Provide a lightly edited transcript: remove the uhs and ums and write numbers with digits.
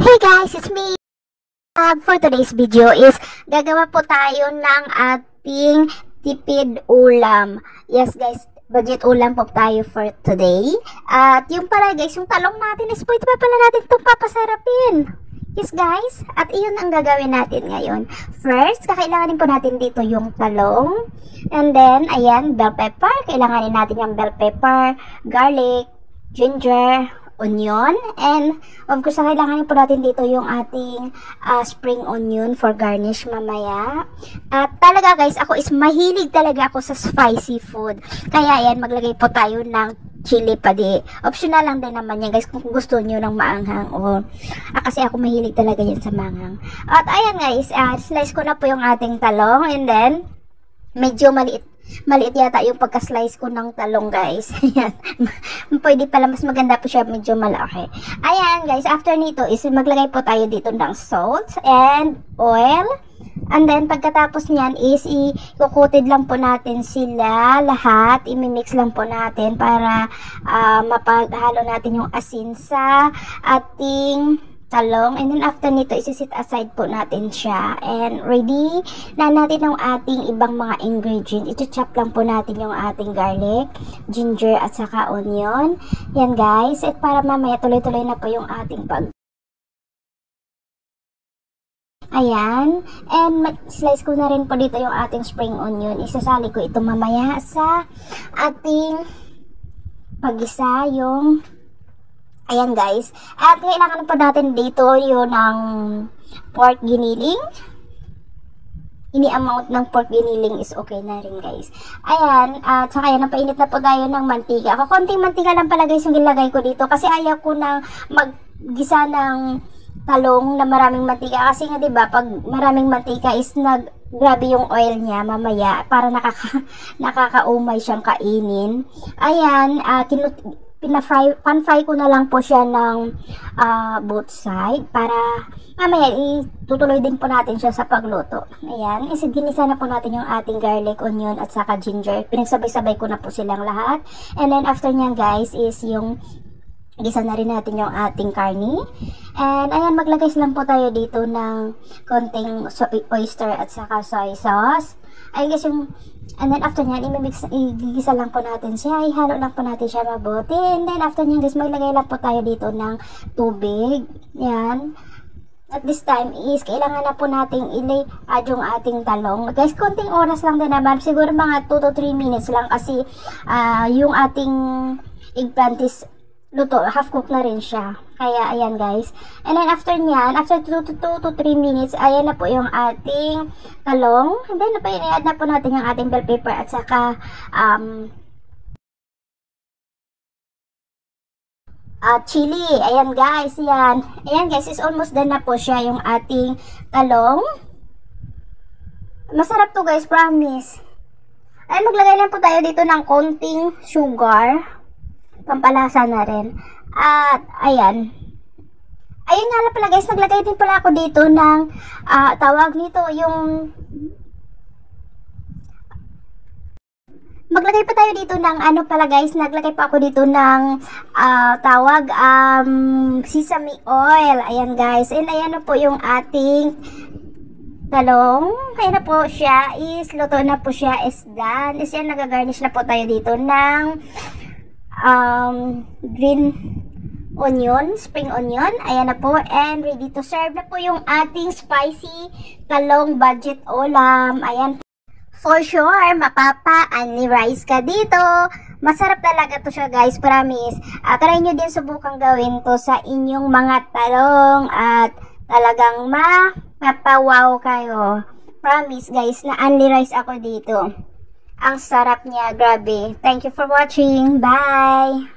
Hey guys, it's me! For today's video is gagawa po tayo ng ating tipid ulam. Yes guys, budget ulam po tayo for today. At yung pala guys, yung talong natin is pwede pa pala natin itong papasarapin. Yes guys, at iyon ang gagawin natin ngayon. First, kakailanganin po natin dito yung talong. And then, ayan, bell pepper. Kailanganin natin yung bell pepper, garlic, ginger, onion, and of course kailangan po natin dito yung ating spring onion for garnish mamaya. At talaga guys, ako is mahilig talaga ako sa spicy food, kaya yan, maglagay po tayo ng chili padi. Optional lang din naman yan guys kung gusto nyo ng maanghang o kasi ako mahilig talaga yan sa maanghang. At ayan guys, slice ko na po yung ating talong, and then medyo maliit yata yung pagka-slice ko ng talong guys. Ayan. Pwede pala mas maganda po siya medyo malaki. Ayan guys, after nito is maglagay po tayo dito ng salt and oil. And then pagkatapos niyan is i-coated lang po natin sila lahat. I-mix lang po natin para mapaghalo natin yung asin sa ating talong, and then after nito isi-set aside po natin siya, and ready na natin ang ating ibang mga ingredients. I-chop lang po natin yung ating garlic, ginger at saka onion. Yan guys, at para mamaya tuloy-tuloy na po yung ating ayan, and slice ko na rin po dito yung ating spring onion. Isasali ko ito mamaya sa ating pag-isa yung ayan guys, at kailangan po natin dito yung ng pork giniling. Any amount ng pork giniling is okay na rin guys. Ayan, at saka yan, napainit na po tayo ng mantika. Konting mantika lang pala guys yung gilagay ko dito kasi ayaw ko nang maggisa ng talong na maraming mantika. Kasi nga diba, pag maraming mantika is grabe yung oil niya mamaya, para nakakaumay siyang kainin. Ayan, pan-fry ko na lang po siya ng both side para mamaya itutuloy din po natin siya sa pagluto. Ayan, ginisa na po natin yung ating garlic, onion at saka ginger. Pinagsabay-sabay ko na po silang lahat. And then after nyan guys is yung gisa na rin natin yung ating karni. And ayan, maglagay lang po tayo dito ng konting oyster at saka soy sauce. Ayun guys, and then after nyan, igigisa lang po natin siya, ihalo lang po natin siya mabuti. And then after nyan guys, maglagay lang po tayo dito ng tubig. Yan. At this time is, kailangan na po nating i-add yung ating talong. Guys, konting oras lang din naman. Siguro mga 2 to 3 minutes lang kasi yung ating eggplant is luto, half cook na rin siya. Kaya ayan guys. And then after nyan, after 2 to 3 minutes, ayan na po yung ating talong. And then i-add na po natin yung ating bell pepper at saka chili. Ayan guys, yan. Ayan guys, is almost done na po siya yung ating talong. Masarap to guys, promise. Ay, maglagay lang po tayo dito ng konting sugar. Pampalasa na rin. At ayan. Ayun nga lang pala guys, naglagay din pala ako dito ng tawag nito yung maglagay pa tayo dito ng ano pala guys, naglagay pa ako dito ng tawag sesame oil. Ayan guys. And ayan na po yung ating talong. Kaya na po siya is luto na po siya, is done. Is yan, nagagarnish na po tayo dito ng green onion, spring onion. Ayan na po, and ready to serve na po yung ating spicy talong budget ulam. Ayan, for sure mapapa-unli-rice ka dito. Masarap talaga to siya guys, promise. Try nyo din subukang gawin to sa inyong mga talong at talagang mapapawaw kayo. Promise guys, na unli-rice ako dito. Ang sarap niya, grabe. Thank you for watching. Bye!